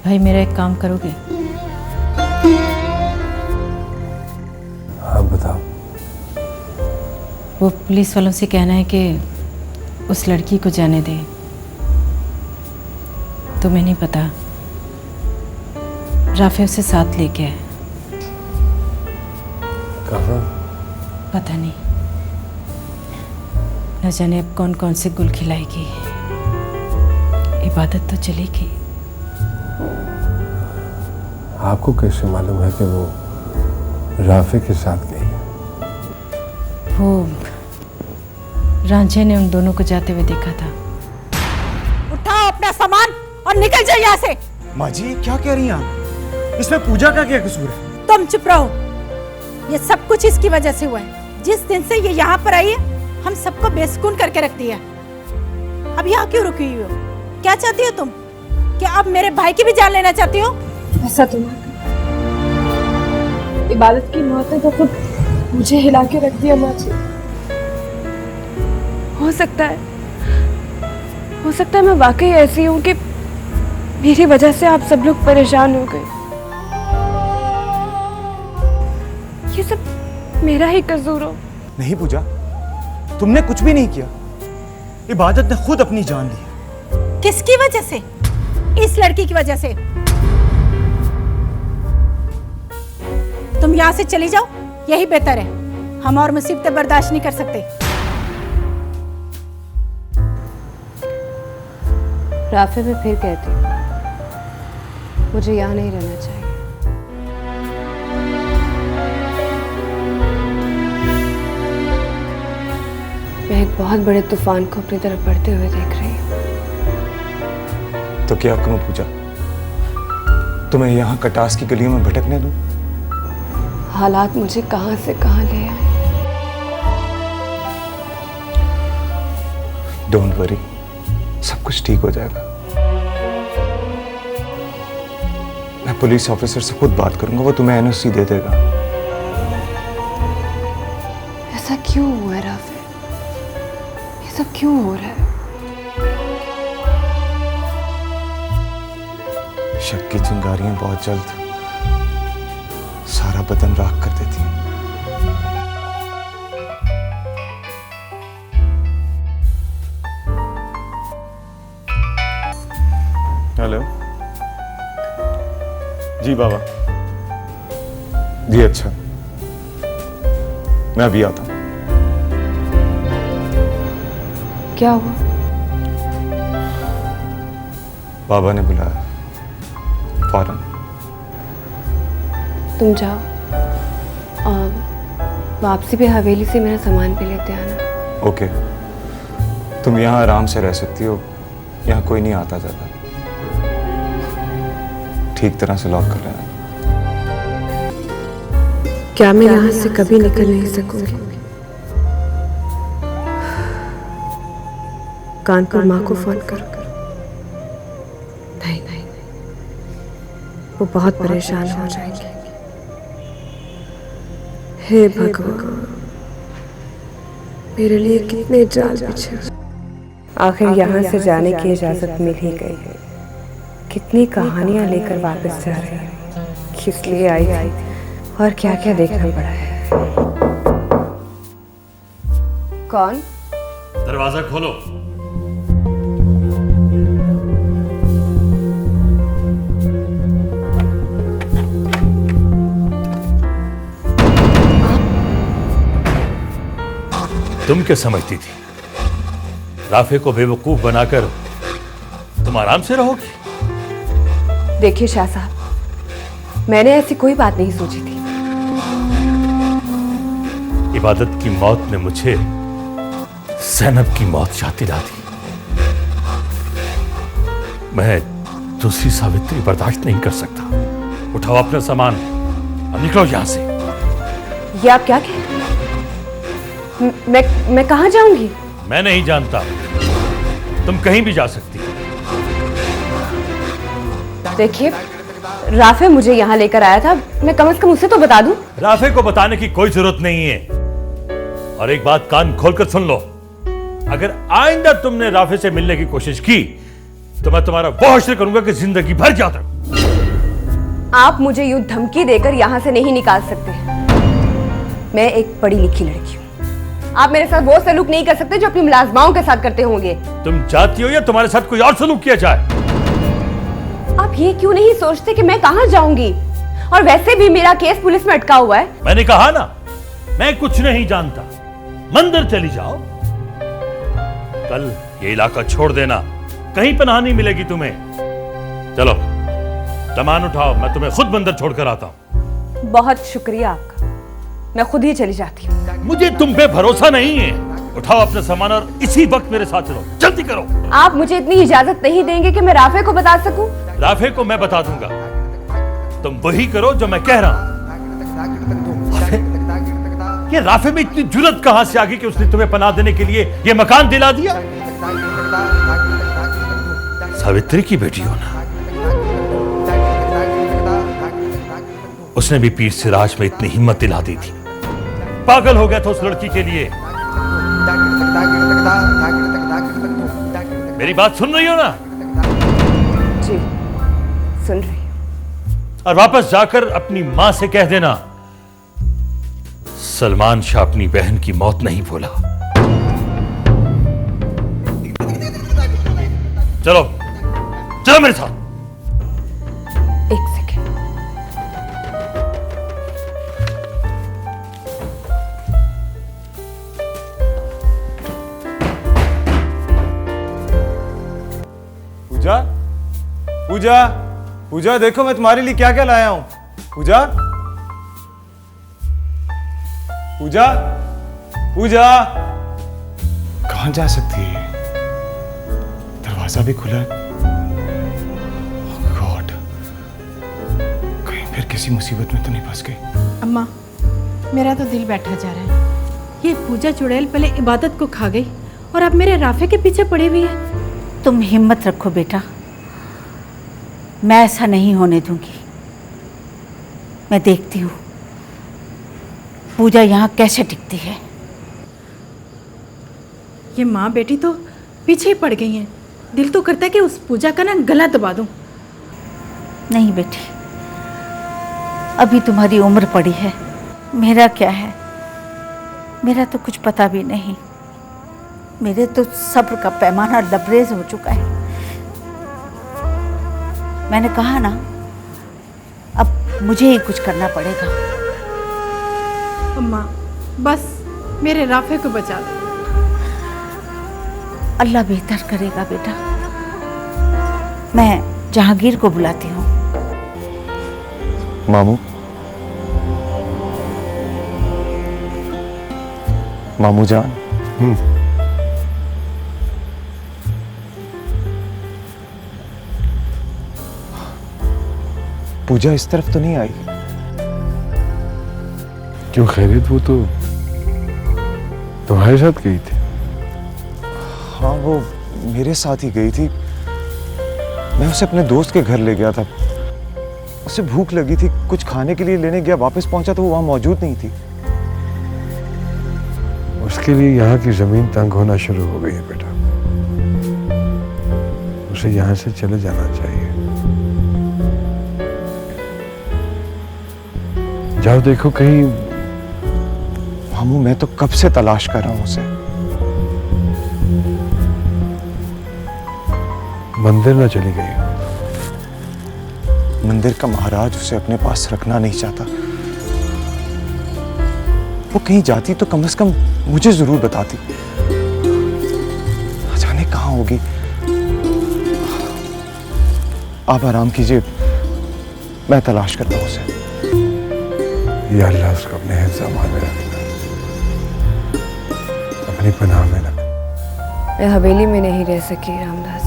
भाई मेरा एक काम करोगे? हाँ बताओ। वो पुलिस वालों से कहना है कि उस लड़की को जाने दे। तुम्हें नहीं पता, राफे उसे साथ लेके है। कहाँ? पता नहीं, न जाने अब कौन कौन से गुल खिलाएगी। इबादत तो चलेगी। आपको कैसे मालूम है कि वो राफे के साथ गई है? वो रांझे ने उन दोनों को जाते हुए देखा था। उठाओ अपना सामान और निकल जाओ यहाँ से। माँ जी क्या कह रही हैं आप? इसमें पूजा का क्या कसूर है? तुम चुप रहो। ये सब कुछ इसकी वजह से हुआ है। जिस दिन से ये यहाँ पर आई है, हम सबको बेसुकून करके रख दिया। अब यहाँ क्यों रुकी हुई हो? क्या चाहती हो तुम? क्या अब मेरे भाई की भी जान लेना चाहती हो? ऐसा तो नहीं। इबादत की मौत ने तो खुद मुझे हिला के रख दिया माँ जी। हो सकता है मैं वाकई ऐसी हूँ कि मेरी वजह से आप सब लोग परेशान हो गए। ये सब मेरा ही कसूर हो। नहीं पूजा, तुमने कुछ भी नहीं किया। इबादत ने खुद अपनी जान ली। किसकी वजह से? इस लड़की की वजह से। तुम यहाँ से चली जाओ, यही बेहतर है। हम और मुसीबतें बर्दाश्त नहीं कर सकते। राफे में फिर कहती हूँ, मुझे यहाँ नहीं रहना चाहिए। मैं एक बहुत बड़े तूफान को अपनी तरफ बढ़ते हुए देख रही हूँ। तो क्या करूं पूजा? तुम्हें यहाँ कटास की गलियों में भटकने दूं? हालात मुझे कहां से कहां ले आए। डोंट वरी, सब कुछ ठीक हो जाएगा। मैं पुलिस ऑफिसर से खुद बात करूंगा, वो तुम्हें एनओसी दे देगा। ऐसा क्यों हुआ है राफे? ये सब क्यों हो रहा है? शक की चिंगारियां बहुत जल्द सारा बदन राख कर देती हैं। हेलो जी बाबा जी। अच्छा मैं अभी आता हूं। क्या हुआ? बाबा ने बुलाया फौरन। तुम जाओ, वापसी पे हवेली से मेरा सामान भी लेते आना। ओके, तुम यहाँ आराम से रह सकती हो। यहाँ कोई नहीं आता जाता। ठीक तरह से लॉक कर लेना। क्या मैं यहाँ से कभी निकल नहीं सकूंगी? कानपुर माँ को फोन करो। नहीं, वो बहुत परेशान हो जाएंगे। हे भगवान, मेरे लिए कितने जाल बिछे। आखिर यहाँ से जाने की इजाजत मिल ही गई। कितनी कहानियां लेकर वापस जा रही है, किस लिए आई थी और क्या क्या देखना पड़ा है। कौन? दरवाजा खोलो। तुम क्या समझती थी? राफे को बेवकूफ बनाकर तुम आराम से रहोगी? देखिए शाह साहब, मैंने ऐसी कोई बात नहीं सोची थी। इबादत की मौत ने मुझे ज़ैनब की मौत याद दिला दी। मैं दूसरी सावित्री बर्दाश्त नहीं कर सकता। उठाओ अपना सामान और निकलो यहां से। ये आप क्या कह रहे हैं? मैं कहाँ जाऊंगी? मैं नहीं जानता, तुम कहीं भी जा सकती हो। देखिए, राफे मुझे यहाँ लेकर आया था, मैं कम से कम उसे तो बता दूं। राफे को बताने की कोई जरूरत नहीं है। और एक बात कान खोलकर सुन लो, अगर आइंदा तुमने राफे से मिलने की कोशिश की तो मैं तुम्हारा वो हश्र करूंगा कि जिंदगी भर याद रखूं। आप मुझे यूं धमकी देकर यहां से नहीं निकाल सकते। मैं एक पढ़ी लिखी लड़की हूं। आप मेरे साथ वो सलूक नहीं कर सकते जो अपनी मुलाजमाओं के साथ करते होंगे। तुम चाहती हो या तुम्हारे साथ कोई और सलूक किया जाए? आप ये क्यों नहीं सोचते कि मैं कहां जाऊंगी? और वैसे भी मेरा केस पुलिस में अटका हुआ है। मैंने कहा ना, मैं कुछ नहीं जानता। मंदिर चली जाओ। कल ये इलाका छोड़ देना, कहीं पनाह नहीं मिलेगी तुम्हें। चलो सामान उठाओ, मैं तुम्हें खुद मंदिर छोड़कर आता हूं। बहुत शुक्रिया आपका, मैं खुद ही चली जाती हूँ। मुझे तुम पे भरोसा नहीं है। उठाओ अपना सामान और इसी वक्त मेरे साथ चलो, जल्दी करो। आप मुझे इतनी इजाजत नहीं देंगे कि मैं राफे को बता सकूं? राफे को मैं बता दूंगा, तुम वही करो जो मैं कह रहा हूं। ये राफे में इतनी जुर्रत कहां से आ गई कि उसने तुम्हें पनाह देने के लिए ये मकान दिला दिया? सावित्री की बेटी हो ना, उसने भी पीर सिराज में इतनी हिम्मत दिला दी थी। पागल हो गया था उस लड़की के लिए। मेरी बात सुन रही हो ना? जी सुन रही हूं। और वापस जाकर अपनी मां से कह देना, सलमान शाह अपनी बहन की मौत नहीं भूला। चलो चलो मेरे साथ। एक सेकेंड। पूजा, पूजा, पूजा देखो मैं तुम्हारे लिए क्या क्या लाया हूं। पूजा, पूजा, पूजा। कहां जा सकती है? दरवाजा भी खुला है। Oh God, कहीं फिर किसी मुसीबत में तो नहीं फंस गई? अम्मा, मेरा तो दिल बैठा जा रहा है। ये पूजा चुड़ैल पहले इबादत को खा गई और अब मेरे राफे के पीछे पड़ी हुई है। तुम हिम्मत रखो बेटा, मैं ऐसा नहीं होने दूंगी। मैं देखती हूँ पूजा यहाँ कैसे टिकती है। ये माँ बेटी तो पीछे ही पड़ गई हैं। दिल तो करता है कि उस पूजा का ना गला दबा दूं। नहीं बेटी, अभी तुम्हारी उम्र पड़ी है। मेरा क्या है, मेरा तो कुछ पता भी नहीं। मेरे तो सब्र का पैमाना लबरेज हो चुका है। मैंने कहा ना, अब मुझे ही कुछ करना पड़ेगा। अम्मा बस मेरे राफे को बचा दो। अल्लाह बेहतर करेगा बेटा। मैं जहांगीर को बुलाती हूँ। मामू, मामू जान। पूजा इस तरफ तो नहीं आई? क्यों खैरियत? वो तो तुम्हारे साथ गई थी। हाँ, वो मेरे साथ ही गई थी। मैं उसे अपने दोस्त के घर ले गया था। उसे भूख लगी थी, कुछ खाने के लिए लेने गया। वापस पहुंचा तो वो वहां मौजूद नहीं थी। उसके लिए यहाँ की जमीन तंग होना शुरू हो गई है बेटा। उसे यहाँ से चले जाना चाहिए। जाओ देखो कहीं। मामू, मैं तो कब से तलाश कर रहा हूं उसे। मंदिर ना चली गई? मंदिर का महाराज उसे अपने पास रखना नहीं चाहता। वो कहीं जाती तो कम से कम मुझे जरूर बताती। न जाने कहां होगी। आप आराम कीजिए, मैं तलाश करता हूं उसे। या अल्लाह उसको अपने हिफ्ज़-ए-अमान में रखना, अपनी पनाह में रखना। मैं हवेली में नहीं रह सकी रामदास।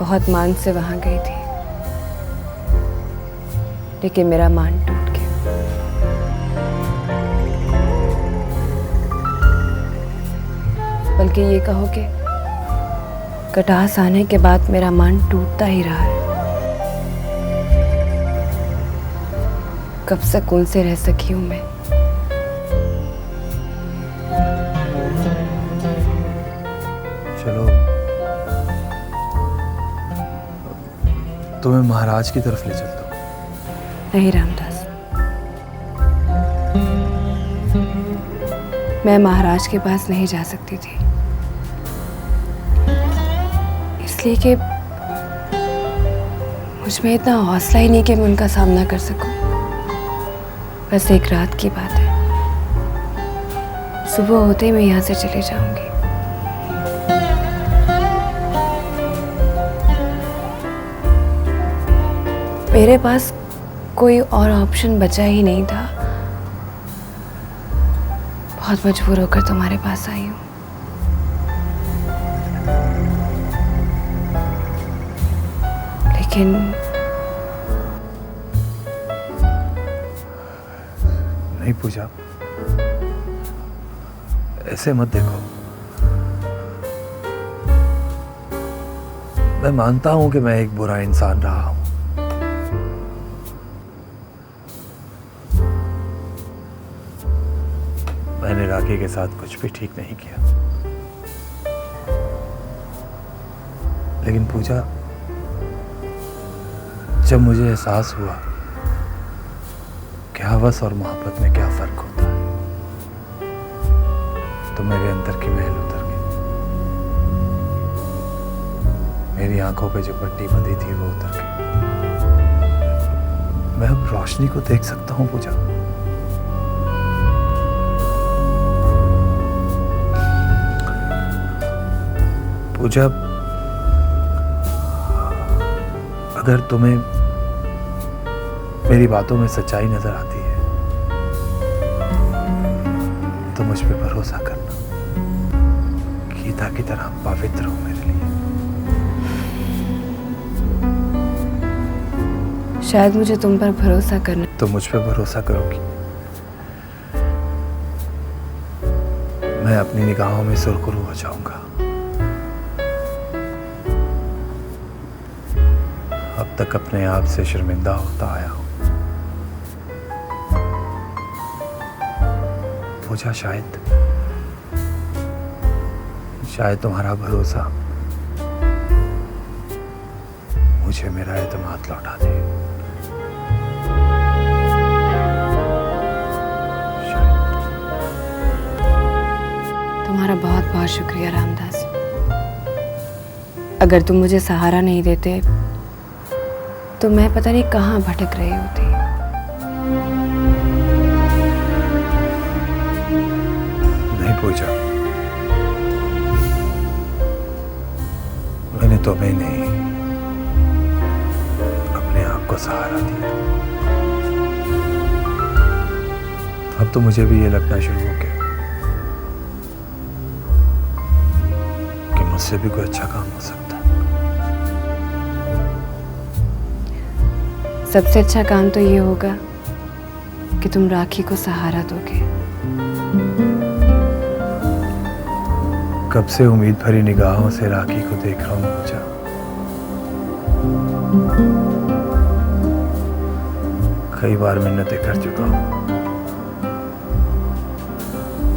बहुत मान से वहां गई थी, लेकिन मेरा मान टूट गया। बल्कि ये कहो कि कटास आने के बाद मेरा मान टूटता ही रहा है। कब सुकून से रह सकी हूं मैं। चलो तुम्हें महाराज की तरफ ले चलता हूँ। नहीं रामदास, मैं महाराज के पास नहीं जा सकती थी, इसलिए कि मुझ में इतना हौसला ही नहीं कि मैं उनका सामना कर सकूं। बस एक रात की बात है, सुबह होते ही मैं यहाँ से चली जाऊंगी। मेरे पास कोई और ऑप्शन बचा ही नहीं था। बहुत मजबूर होकर तुम्हारे पास आई हूँ। लेकिन नहीं पूजा, ऐसे मत देखो। मैं मानता हूं कि मैं एक बुरा इंसान रहा हूं, मैंने राखी के साथ कुछ भी ठीक नहीं किया। लेकिन पूजा, जब मुझे एहसास हुआ कि हवस और मोहब्बत में क्या फर्क होता है, तो मेरे अंदर की मैल उतर गई। मेरी आंखों पे जो पट्टी बंधी थी वो उतर गई। मैं अब रोशनी को देख सकता हूं पूजा। पूजा, अगर तुम्हें मेरी बातों में सच्चाई नजर आती है तो मुझ पे भरोसा करना। गीता की तरह पवित्र हो मेरे लिए। शायद मुझे तुम पर भरोसा करना। तो मुझ पे भरोसा करोगी। मैं अपनी निगाहों में सुरखरू हो जाऊंगा। अब तक अपने आप से शर्मिंदा होता आया हूं। पूजा, शायद तुम्हारा भरोसा मुझे मेरा एतमाद लौटा दे। तुम्हारा बहुत बहुत शुक्रिया रामदास। अगर तुम मुझे सहारा नहीं देते तो मैं पता नहीं कहाँ भटक रही होती। नहीं पूजा, मैंने तुम्हें नहीं, अपने आप को सहारा दिया। अब तो मुझे भी ये लगना शुरू हो गया कि मुझसे भी कोई अच्छा काम हो सकता है। सबसे अच्छा काम तो ये होगा कि तुम राखी को सहारा दोगे। कब से उम्मीद भरी निगाहों से राखी को देख रहा हूं पूजा। कई बार मिन्नतें कर चुका हूं।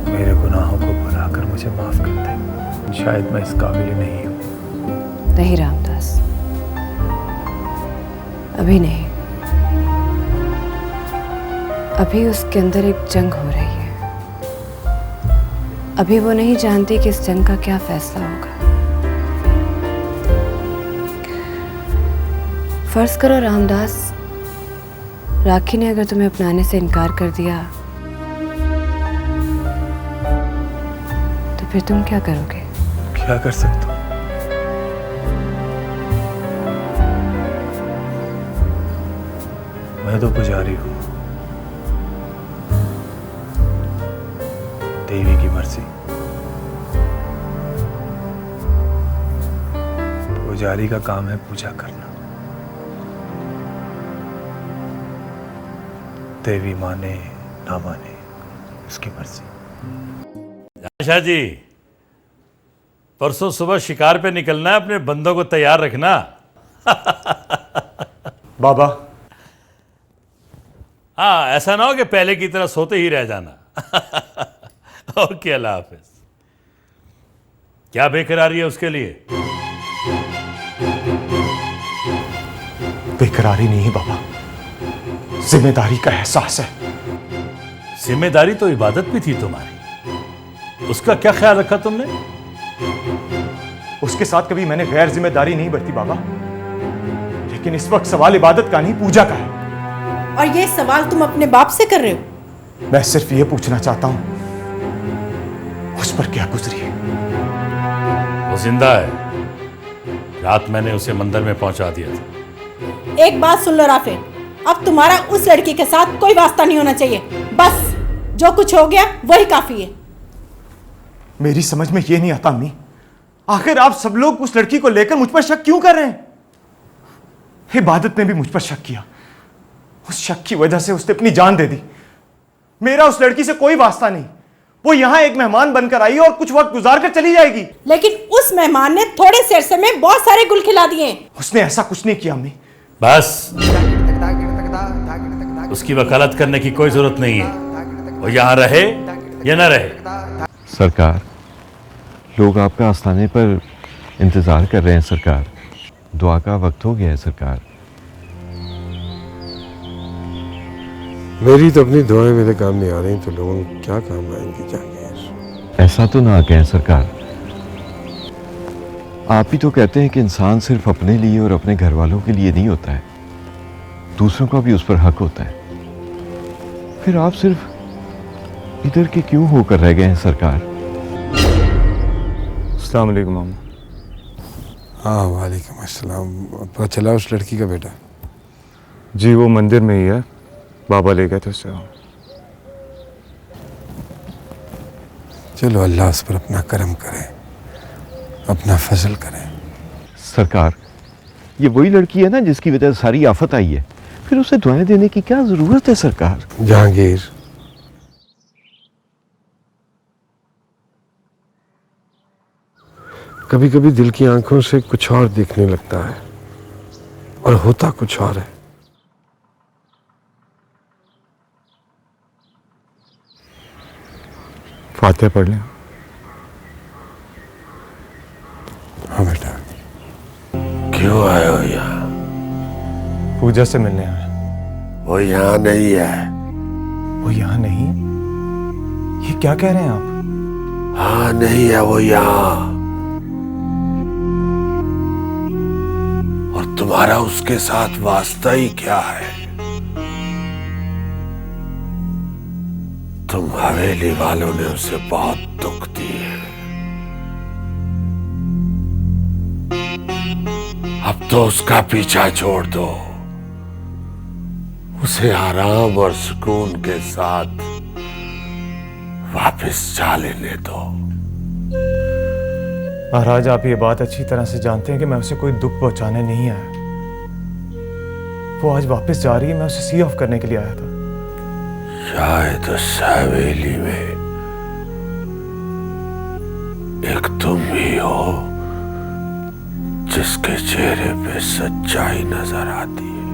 मेरे गुनाहों को भुलाकर मुझे माफ कर दे। शायद मैं इस काबिल नहीं हूं। नहीं रामदास, अभी नहीं। अभी उसके अंदर एक जंग हो रही है। अभी वो नहीं जानती कि इस जंग का क्या फैसला होगा। फर्ज करो रामदास, राखी ने अगर तुम्हें अपनाने से इनकार कर दिया तो फिर तुम क्या करोगे? क्या कर सकता हूं? मैं तो पुजारी हूं। देवी की मर्जी। पुजारी का काम है पूजा करना। देवी माने ना माने उसकी मर्जी। आशा जी, परसों सुबह शिकार पे निकलना है, अपने बंदों को तैयार रखना। बाबा, हाँ, ऐसा ना हो कि पहले की तरह सोते ही रह जाना। ओके, अल्लाह हाफिज। क्या बेकरारी है उसके लिए? बेकरारी नहीं है बाबा, जिम्मेदारी का एहसास है। जिम्मेदारी तो इबादत भी थी तुम्हारी, उसका क्या ख्याल रखा तुमने? उसके साथ कभी मैंने गैर जिम्मेदारी नहीं बरती बाबा, लेकिन इस वक्त सवाल इबादत का नहीं, पूजा का है। और ये सवाल तुम अपने बाप से कर रहे हो? मैं सिर्फ ये पूछना चाहता हूं, उस पर क्या गुजरी है? वो जिंदा है, रात मैंने उसे मंदिर में पहुंचा दिया था। एक बात सुन लो राफे, अब तुम्हारा उस लड़की के साथ कोई वास्ता नहीं होना चाहिए। बस जो कुछ हो गया वही काफी है। मेरी समझ में ये नहीं आता अम्मी, आखिर आप सब लोग उस लड़की को लेकर मुझ पर शक क्यों कर रहे हैं? इबादत ने भी मुझ पर शक किया, उस शक की वजह से उसने अपनी जान दे दी। मेरा उस लड़की से कोई वास्ता नहीं, वो यहां एक मेहमान बनकर आई और कुछ वक्त गुजार कर चली जाएगी। लेकिन उस मेहमान ने थोड़े से अरसे में बहुत सारे गुल खिला दिए। उसने ऐसा कुछ नहीं किया अम्मी। बस, उसकी वकालत करने की कोई जरूरत नहीं है, वो यहां रहे या न रहे। सरकार, लोग आपका आस्थाने पर इंतजार कर रहे हैं सरकार, दुआ का वक्त हो गया है सरकार। मेरी तो अपनी दुआएं मेरे काम नहीं आ रही, तो लोगों को क्या काम आएंगी जहांगीर? ऐसा तो ना कहें सरकार, आप ही तो कहते हैं कि इंसान सिर्फ अपने लिए और अपने घर वालों के लिए नहीं होता है, दूसरों का भी उस पर हक होता है। फिर आप सिर्फ इधर के क्यों होकर रह गए हैं सरकार? अस्सलाम वालेकुम मामा। हाँ वालेकुम अस्सलाम। पता चला उस लड़की का बेटा? जी वो मंदिर में ही है, बाबा ले गए थे उससे। चलो अल्लाह उस पर अपना करम करे, अपना फजल करे। सरकार, ये वही लड़की है ना जिसकी वजह से सारी आफत आई है, फिर उसे दुआएं देने की क्या जरूरत है सरकार? जहांगीर, कभी कभी दिल की आंखों से कुछ और दिखने लगता है और होता कुछ और है। फातिहा पढ़ लें। हाँ बेटा। क्यों आए हो यहाँ? पूजा से मिलने आए। वो यहाँ नहीं है। वो यहाँ नहीं? ये क्या कह रहे हैं आप? हाँ नहीं है वो यहाँ, और तुम्हारा उसके साथ वास्ता ही क्या है? तुम हवेली वालों ने उसे बहुत दुख दिए, अब तो उसका पीछा छोड़ दो, उसे आराम और सुकून के साथ वापस जा लेने दो। महाराज, आप ये बात अच्छी तरह से जानते हैं कि मैं उसे कोई दुख पहुंचाने नहीं आया। वो आज वापस जा रही है, मैं उसे सी ऑफ करने के लिए आया था। शायद उस हवेली में एक तुम ही हो जिसके चेहरे पे सच्चाई नजर आती है।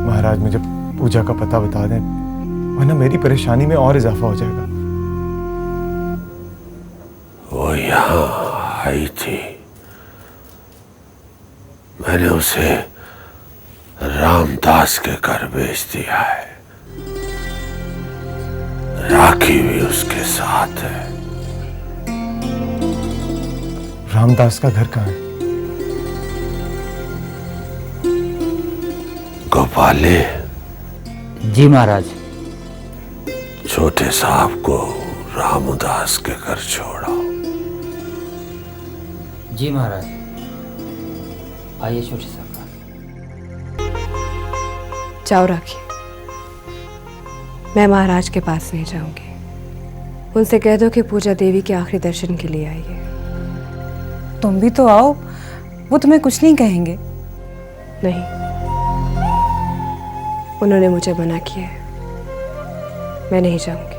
महाराज, मुझे पूजा का पता बता दें, वरना मेरी परेशानी में और इजाफा हो जाएगा। वो यहाँ आई थी, मैंने उसे रामदास के घर भेज दिया है, राखी भी उसके साथ है। रामदास का घर कहाँ है? गोपाले। जी महाराज। छोटे साहब को रामदास के घर छोड़ो। जी महाराज। आइए छोटे साहब। जाओ राखी, मैं महाराज के पास नहीं जाऊंगी। उनसे कह दो कि पूजा देवी के आखिरी दर्शन के लिए आई है। तुम भी तो आओ, वो तुम्हें कुछ नहीं कहेंगे। नहीं, उन्होंने मुझे मना किया है, मैं नहीं जाऊंगी।